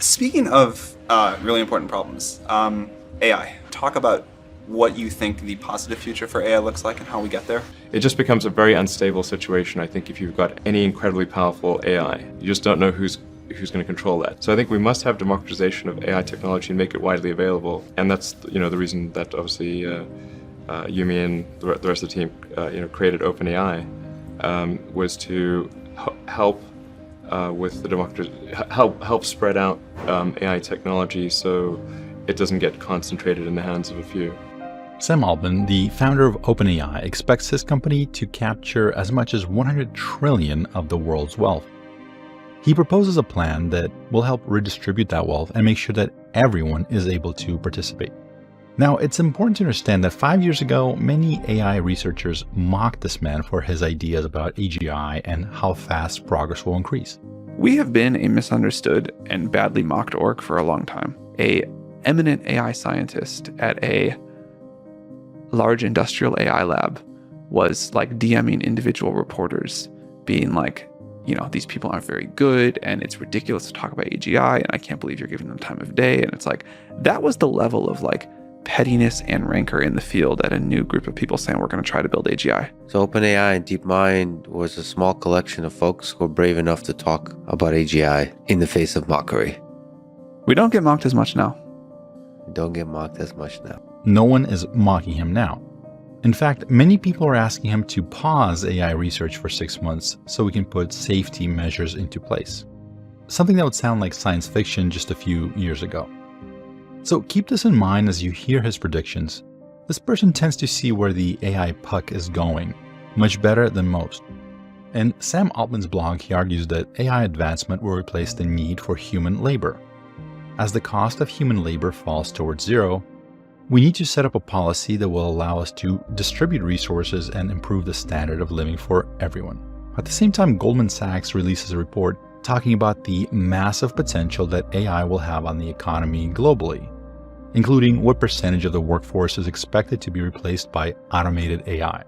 Speaking of really important problems, AI. Talk about what you think the positive future for AI looks like and how we get there. It just becomes a very unstable situation, I think, if you've got any incredibly powerful AI. You just don't know who's going to control that. So I think we must have democratization of AI technology and make it widely available. And that's the reason that obviously Yumi and the rest of the team created OpenAI was to help with the help spread out AI technology so it doesn't get concentrated in the hands of a few. Sam Altman, the founder of OpenAI, expects his company to capture as much as 100 trillion of the world's wealth. He proposes a plan that will help redistribute that wealth and make sure that everyone is able to participate. Now, it's important to understand that 5 years ago, many AI researchers mocked this man for his ideas about AGI and how fast progress will increase. We have been a misunderstood and badly mocked org for a long time. An eminent AI scientist at a large industrial AI lab was like DMing individual reporters, being like, these people aren't very good and it's ridiculous to talk about AGI and I can't believe you're giving them time of day. And it's like, that was the level of like pettiness and rancor in the field at a new group of people saying we're going to try to build AGI. So OpenAI and DeepMind was a small collection of folks who were brave enough to talk about AGI in the face of mockery. We don't get mocked as much now. We don't get mocked as much now. No one is mocking him now. In fact, many people are asking him to pause AI research for 6 months so we can put safety measures into place. Something that would sound like science fiction just a few years ago. So keep this in mind as you hear his predictions. This person tends to see where the AI puck is going, much better than most. In Sam Altman's blog, he argues that AI advancement will replace the need for human labor. As the cost of human labor falls towards zero, we need to set up a policy that will allow us to distribute resources and improve the standard of living for everyone. At the same time, Goldman Sachs releases a report talking about the massive potential that AI will have on the economy globally, including what percentage of the workforce is expected to be replaced by automated AI.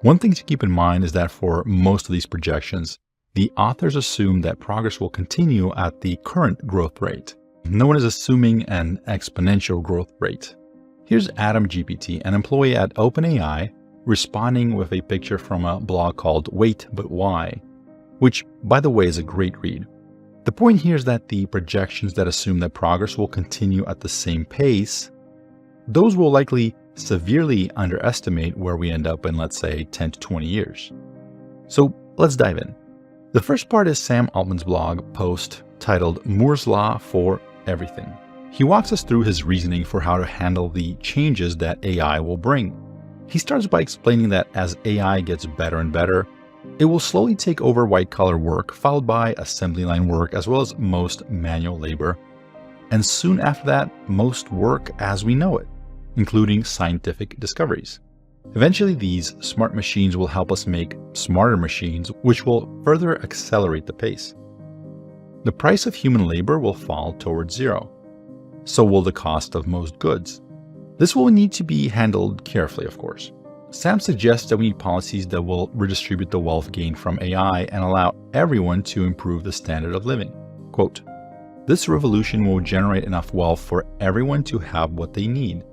One thing to keep in mind is that for most of these projections, the authors assume that progress will continue at the current growth rate. No one is assuming an exponential growth rate. Here's Adam GPT, an employee at OpenAI, responding with a picture from a blog called Wait But Why, which, by the way, is a great read. The point here is that the projections that assume that progress will continue at the same pace, those will likely severely underestimate where we end up in, let's say, 10 to 20 years. So let's dive in. The first part is Sam Altman's blog post titled Moore's Law for Everything. He walks us through his reasoning for how to handle the changes that AI will bring. He starts by explaining that as AI gets better and better, it will slowly take over white-collar work, followed by assembly line work, as well as most manual labor. And soon after that, most work as we know it, including scientific discoveries. Eventually, these smart machines will help us make smarter machines, which will further accelerate the pace. The price of human labor will fall towards zero. So will the cost of most goods. This will need to be handled carefully, of course. Sam suggests that we need policies that will redistribute the wealth gained from AI and allow everyone to improve the standard of living. Quote, "This revolution will generate enough wealth for everyone to have what they need,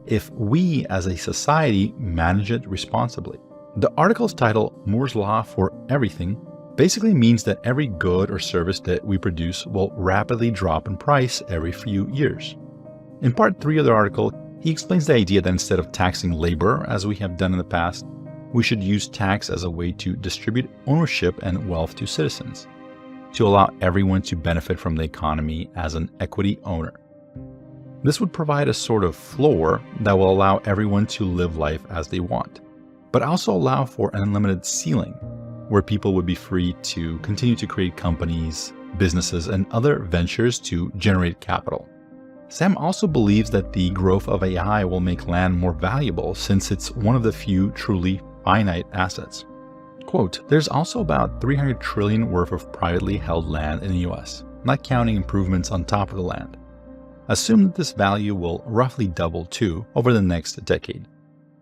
if we as a society manage it responsibly." The article's title, Moore's Law for Everything, basically means that every good or service that we produce will rapidly drop in price every few years. In part 3 of the article, he explains the idea that instead of taxing labor, as we have done in the past, we should use tax as a way to distribute ownership and wealth to citizens, to allow everyone to benefit from the economy as an equity owner. This would provide a sort of floor that will allow everyone to live life as they want, but also allow for an unlimited ceiling, where people would be free to continue to create companies, businesses, and other ventures to generate capital. Sam also believes that the growth of AI will make land more valuable since it's one of the few truly finite assets. Quote, "There's also about 300 trillion worth of privately held land in the US, not counting improvements on top of the land. Assume that this value will roughly double too over the next decade.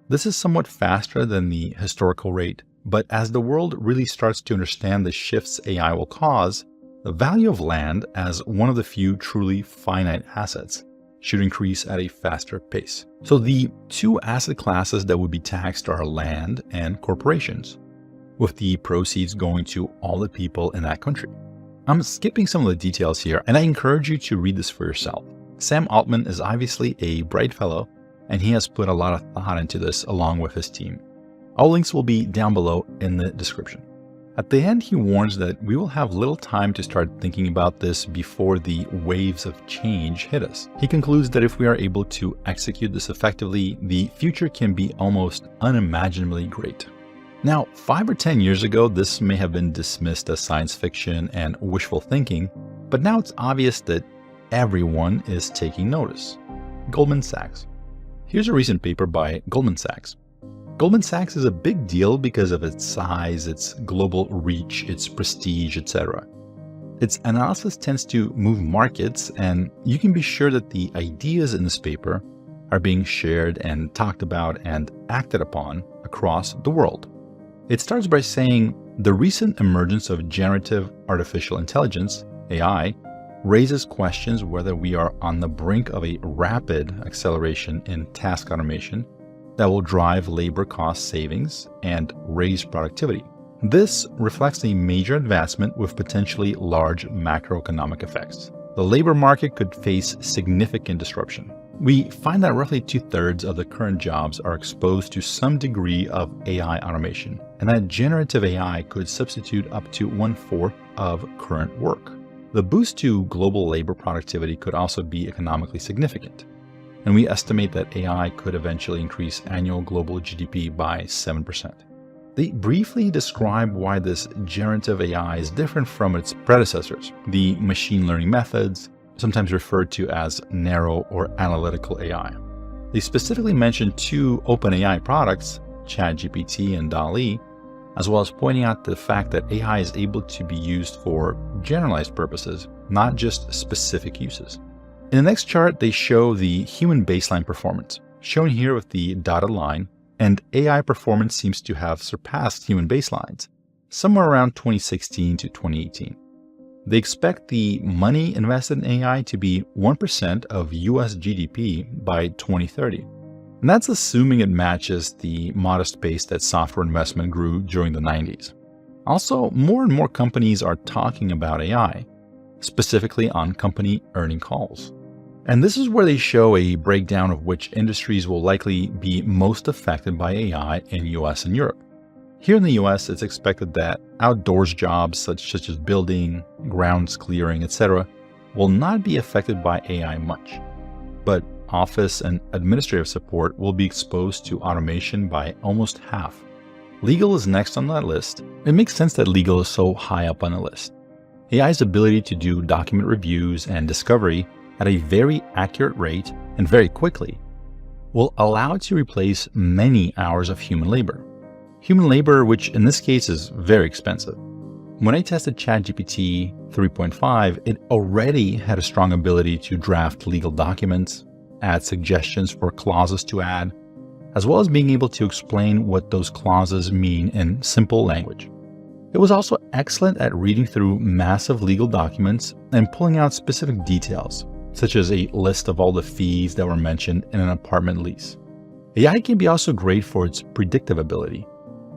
This is somewhat faster than the historical rate, but as the world really starts to understand the shifts AI will cause, The value of land as one of the few truly finite assets should increase at a faster pace. So the two asset classes that would be taxed are land and corporations, with the proceeds going to all the people in that country. I'm skipping some of the details here, and I encourage you to read this for yourself. Sam Altman is obviously a bright fellow, and he has put a lot of thought into this along with his team. All links will be down below in the description. At the end, he warns that we will have little time to start thinking about this before the waves of change hit us. He concludes that if we are able to execute this effectively, the future can be almost unimaginably great. Now, 5 or 10 years ago, this may have been dismissed as science fiction and wishful thinking, but now it's obvious that everyone is taking notice. Goldman Sachs. Here's a recent paper by Goldman Sachs. Goldman Sachs is a big deal because of its size, its global reach, its prestige, etc. Its analysis tends to move markets, and you can be sure that the ideas in this paper are being shared and talked about and acted upon across the world. It starts by saying the recent emergence of generative artificial intelligence, AI, raises questions whether we are on the brink of a rapid acceleration in task automation that will drive labor cost savings and raise productivity. This reflects a major advancement with potentially large macroeconomic effects. The labor market could face significant disruption. We find that roughly 2/3 of the current jobs are exposed to some degree of AI automation, and that generative AI could substitute up to 1/4 of current work. The boost to global labor productivity could also be economically significant, and we estimate that AI could eventually increase annual global GDP by 7%. They briefly describe why this generative AI is different from its predecessors, the machine learning methods, sometimes referred to as narrow or analytical AI. They specifically mention 2 OpenAI products, ChatGPT and DALL-E, as well as pointing out the fact that AI is able to be used for generalized purposes, not just specific uses. In the next chart, they show the human baseline performance, shown here with the dotted line, and AI performance seems to have surpassed human baselines, somewhere around 2016 to 2018. They expect the money invested in AI to be 1% of US GDP by 2030. And that's assuming it matches the modest pace that software investment grew during the 90s. Also, more and more companies are talking about AI, specifically on company earning calls. And this is where they show a breakdown of which industries will likely be most affected by AI in US and Europe. Here in the US, it's expected that outdoors jobs such as building, grounds clearing, etc. will not be affected by AI much. But office and administrative support will be exposed to automation by almost half. Legal is next on that list. It makes sense that legal is so high up on the list. AI's ability to do document reviews and discovery at a very accurate rate and very quickly will allow it to replace many hours of human labor. Human labor, which in this case is very expensive. When I tested ChatGPT 3.5, it already had a strong ability to draft legal documents, add suggestions for clauses to add, as well as being able to explain what those clauses mean in simple language. It was also excellent at reading through massive legal documents and pulling out specific details, such as a list of all the fees that were mentioned in an apartment lease. AI can be also great for its predictive ability.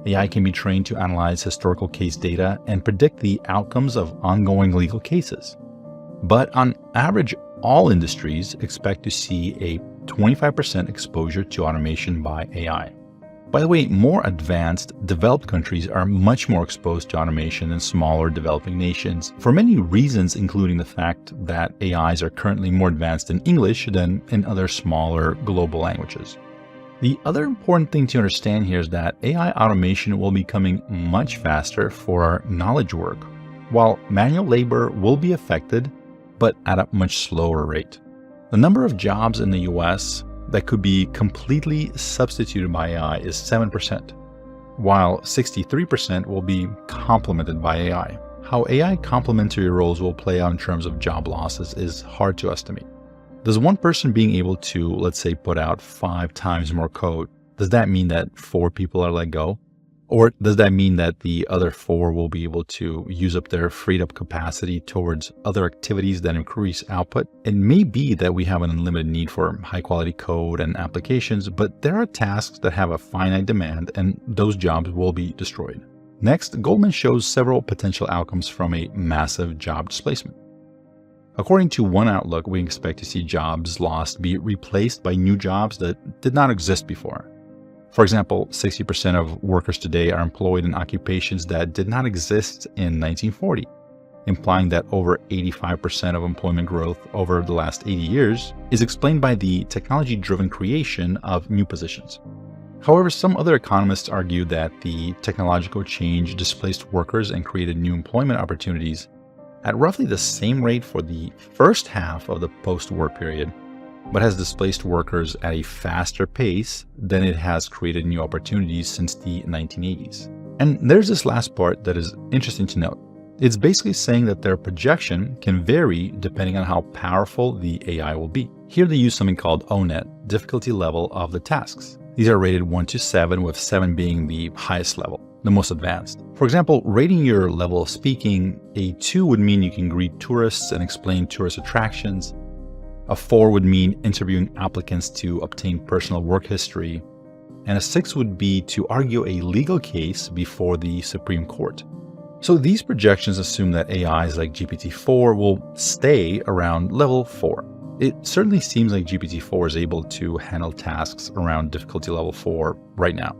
AI can be trained to analyze historical case data and predict the outcomes of ongoing legal cases. But on average, all industries expect to see a 25% exposure to automation by AI. By the way, more advanced, developed countries are much more exposed to automation than smaller developing nations for many reasons, including the fact that AIs are currently more advanced in English than in other smaller global languages. The other important thing to understand here is that AI automation will be coming much faster for our knowledge work, while manual labor will be affected, but at a much slower rate. The number of jobs in the US that could be completely substituted by AI is 7%, while 63% will be complemented by AI. How AI complementary roles will play out in terms of job losses is hard to estimate. Does one person being able to, let's say, put out 5 times more code, does that mean that 4 people are let go? Or does that mean that the other 4 will be able to use up their freed up capacity towards other activities that increase output? It may be that we have an unlimited need for high quality code and applications, but there are tasks that have a finite demand and those jobs will be destroyed. Next, Goldman shows several potential outcomes from a massive job displacement. According to one outlook, we expect to see jobs lost be replaced by new jobs that did not exist before. For example, 60% of workers today are employed in occupations that did not exist in 1940, implying that over 85% of employment growth over the last 80 years is explained by the technology-driven creation of new positions. However, some other economists argue that the technological change displaced workers and created new employment opportunities at roughly the same rate for the first half of the post-war period, but has displaced workers at a faster pace than it has created new opportunities since the 1980s. And there's this last part that is interesting to note. It's basically saying that their projection can vary depending on how powerful the AI will be. Here they use something called ONET, difficulty level of the tasks. These are rated 1 to 7, with 7 being the highest level, the most advanced. For example, rating your level of speaking, a 2 would mean you can greet tourists and explain tourist attractions. A 4 would mean interviewing applicants to obtain personal work history. And a 6 would be to argue a legal case before the Supreme Court. So these projections assume that AIs like GPT-4 will stay around level 4. It certainly seems like GPT-4 is able to handle tasks around difficulty level 4 right now.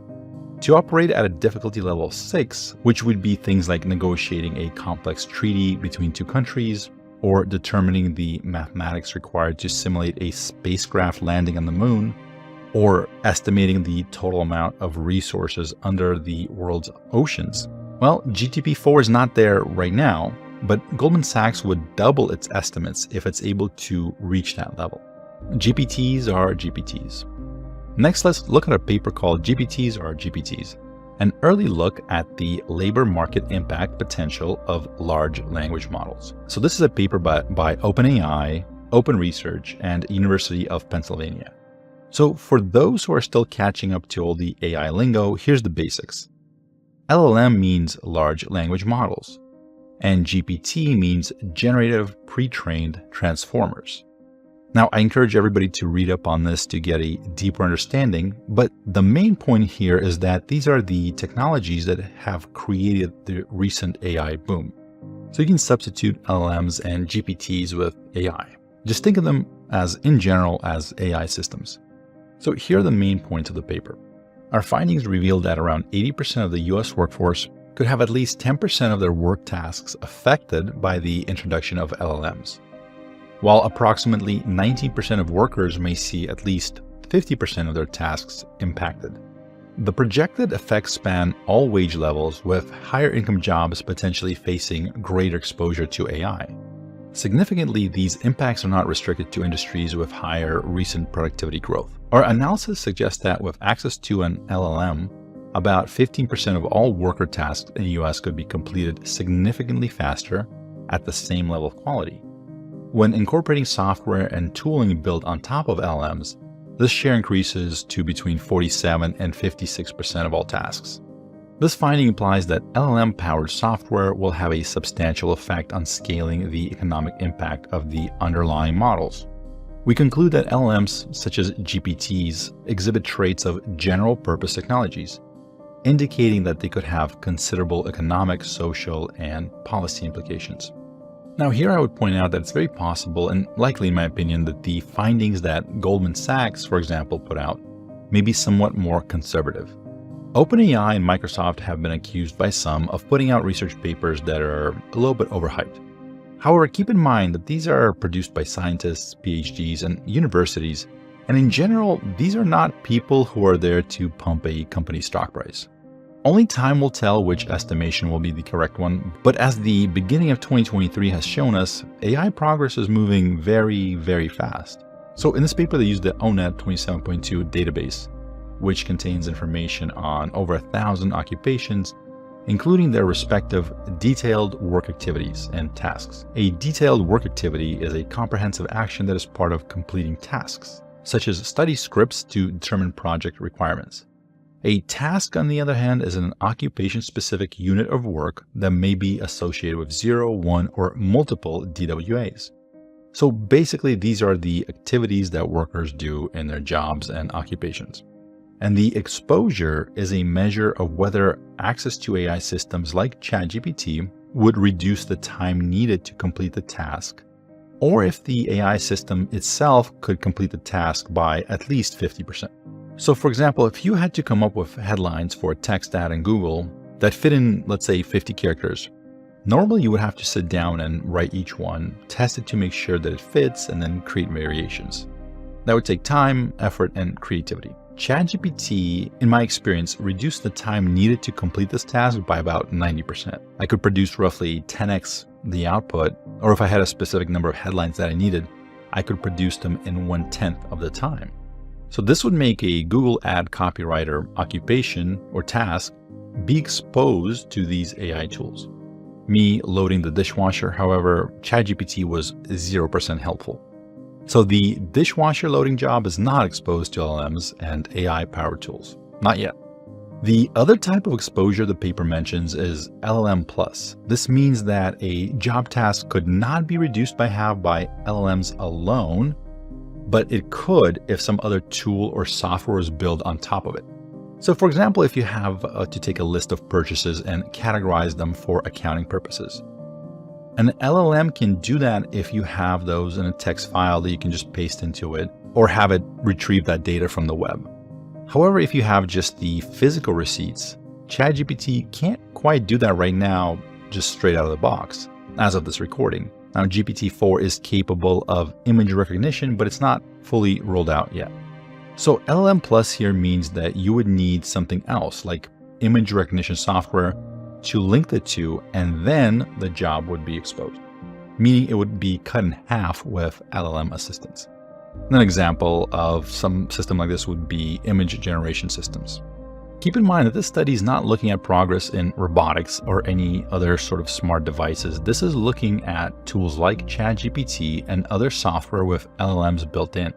To operate at a difficulty level 6, which would be things like negotiating a complex treaty between 2 countries, or determining the mathematics required to simulate a spacecraft landing on the moon, or estimating the total amount of resources under the world's oceans. Well, GPT-4 is not there right now, but Goldman Sachs would double its estimates if it's able to reach that level. GPTs are GPTs. Next, let's look at a paper called GPTs are GPTs, an early look at the labor market impact potential of large language models. So this is a paper by OpenAI, Open Research, and University of Pennsylvania. So for those who are still catching up to all the AI lingo, here's the basics. LLM means large language models, and GPT means generative pre-trained transformers. Now, I encourage everybody to read up on this to get a deeper understanding, but the main point here is that these are the technologies that have created the recent AI boom. So you can substitute LLMs and GPTs with AI. Just think of them as, in general, as AI systems. So here are the main points of the paper. Our findings reveal that around 80% of the US workforce could have at least 10% of their work tasks affected by the introduction of LLMs, while approximately 19% of workers may see at least 50% of their tasks impacted. The projected effects span all wage levels, with higher income jobs potentially facing greater exposure to AI. Significantly, these impacts are not restricted to industries with higher recent productivity growth. Our analysis suggests that with access to an LLM, about 15% of all worker tasks in the US could be completed significantly faster at the same level of quality. When incorporating software and tooling built on top of LLMs, this share increases to between 47 and 56% of all tasks. This finding implies that LLM-powered software will have a substantial effect on scaling the economic impact of the underlying models. We conclude that LLMs, such as GPTs, exhibit traits of general-purpose technologies, indicating that they could have considerable economic, social, and policy implications. Now, here I would point out that it's very possible, and likely in my opinion, that the findings that Goldman Sachs, for example, put out may be somewhat more conservative. OpenAI and Microsoft have been accused by some of putting out research papers that are a little bit overhyped. However, keep in mind that these are produced by scientists, PhDs, and universities, and in general, these are not people who are there to pump a company's stock price. Only time will tell which estimation will be the correct one, but as the beginning of 2023 has shown us, AI progress is moving very, very fast. So in this paper, they used the ONET 27.2 database, which contains information on over 1,000 occupations, including their respective detailed work activities and tasks. A detailed work activity is a comprehensive action that is part of completing tasks, such as study scripts to determine project requirements. A task, on the other hand, is an occupation-specific unit of work that may be associated with 0, 1, or multiple DWAs. So basically, these are the activities that workers do in their jobs and occupations. And the exposure is a measure of whether access to AI systems like ChatGPT would reduce the time needed to complete the task, or if the AI system itself could complete the task by at least 50%. So for example, if you had to come up with headlines for a text ad in Google that fit in, let's say, 50 characters, normally you would have to sit down and write each one, test it to make sure that it fits, and then create variations. That would take time, effort, and creativity. ChatGPT, in my experience, reduced the time needed to complete this task by about 90%. I could produce roughly 10x the output, or if I had a specific number of headlines that I needed, I could produce them in 1/10 of the time. So this would make a Google ad copywriter occupation or task be exposed to these AI tools. Me loading the dishwasher, however, ChatGPT was 0% helpful. So the dishwasher loading job is not exposed to LLMs and AI-powered tools. Not yet. The other type of exposure the paper mentions is LLM+. This means that a job task could not be reduced by half by LLMs alone, but it could if some other tool or software is built on top of it. So for example, if you have to take a list of purchases and categorize them for accounting purposes, an LLM can do that if you have those in a text file that you can just paste into it or have it retrieve that data from the web. However, if you have just the physical receipts, ChatGPT can't quite do that right now, just straight out of the box, as of this recording. Now, GPT-4 is capable of image recognition, but it's not fully rolled out yet. So LLM Plus here means that you would need something else, like image recognition software, to link the two, and then the job would be exposed, meaning it would be cut in half with LLM assistance. An example of some system like this would be image generation systems. Keep in mind that this study is not looking at progress in robotics or any other sort of smart devices. This is looking at tools like ChatGPT and other software with LLMs built in.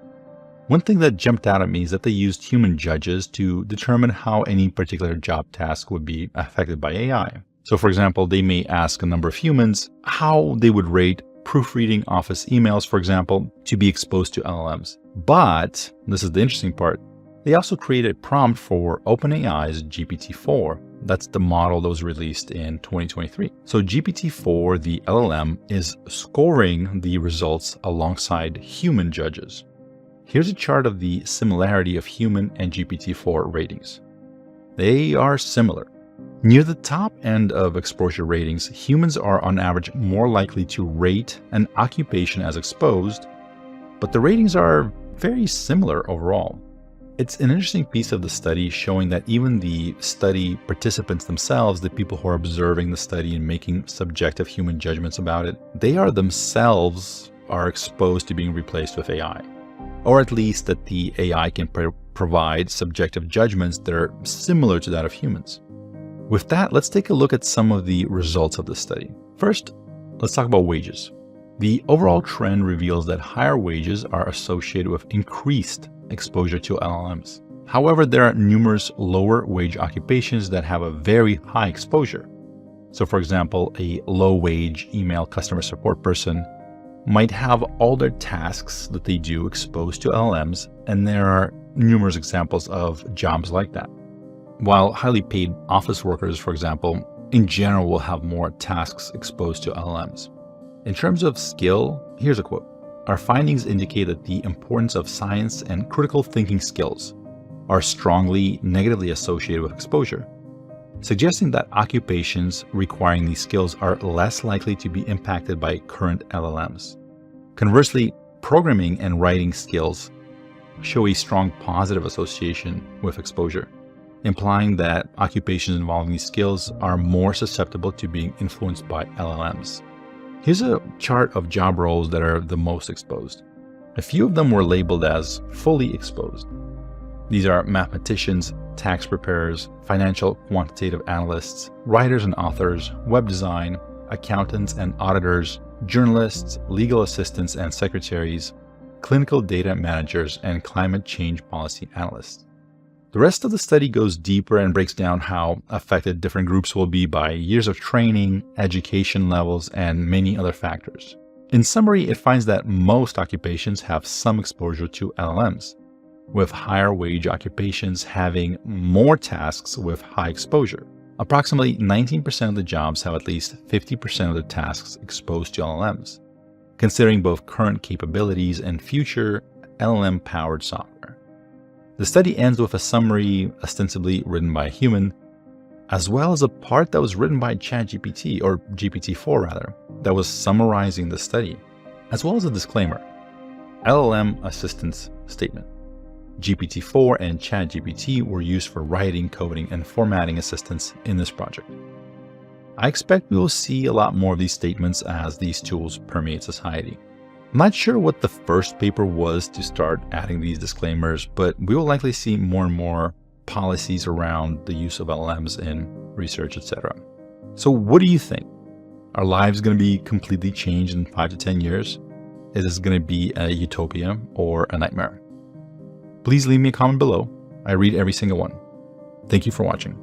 One thing that jumped out at me is that they used human judges to determine how any particular job task would be affected by AI. So for example, they may ask a number of humans how they would rate proofreading office emails, for example, to be exposed to LLMs. But, this is the interesting part, they also created a prompt for OpenAI's GPT-4. That's the model that was released in 2023. So GPT-4, the LLM, is scoring the results alongside human judges. Here's a chart of the similarity of human and GPT-4 ratings. They are similar. Near the top end of exposure ratings, humans are on average more likely to rate an occupation as exposed, but the ratings are very similar overall. It's an interesting piece of the study showing that even the study participants themselves, the people who are observing the study and making subjective human judgments about it, they are themselves exposed to being replaced with AI. Or at least that the AI can provide subjective judgments that are similar to that of humans. With that, let's take a look at some of the results of the study. First, let's talk about wages. The overall trend reveals that higher wages are associated with increased exposure to LLMs. However, there are numerous lower wage occupations that have a very high exposure. So for example, a low wage email customer support person might have all their tasks that they do exposed to LLMs, and there are numerous examples of jobs like that. While highly paid office workers, for example, in general will have more tasks exposed to LLMs. In terms of skill, here's a quote. Our findings indicate that the importance of science and critical thinking skills are strongly negatively associated with exposure, suggesting that occupations requiring these skills are less likely to be impacted by current LLMs. Conversely, programming and writing skills show a strong positive association with exposure, implying that occupations involving these skills are more susceptible to being influenced by LLMs. Here's a chart of job roles that are the most exposed. A few of them were labeled as fully exposed. These are mathematicians, tax preparers, financial quantitative analysts, writers and authors, web design, accountants and auditors, journalists, legal assistants and secretaries, clinical data managers, and climate change policy analysts. The rest of the study goes deeper and breaks down how affected different groups will be by years of training, education levels, and many other factors. In summary, it finds that most occupations have some exposure to LLMs, with higher wage occupations having more tasks with high exposure. Approximately 19% of the jobs have at least 50% of the tasks exposed to LLMs, considering both current capabilities and future LLM-powered software. The study ends with a summary ostensibly written by a human, as well as a part that was written by ChatGPT, or GPT-4 rather, that was summarizing the study, as well as a disclaimer, LLM assistance statement. GPT-4 and ChatGPT were used for writing, coding, and formatting assistance in this project. I expect we will see a lot more of these statements as these tools permeate society. I'm not sure what the first paper was to start adding these disclaimers, but we will likely see more and more policies around the use of LLMs in research, etc. So what do you think? Are lives going to be completely changed in 5 to 10 years? Is this going to be a utopia or a nightmare? Please leave me a comment below. I read every single one. Thank you for watching.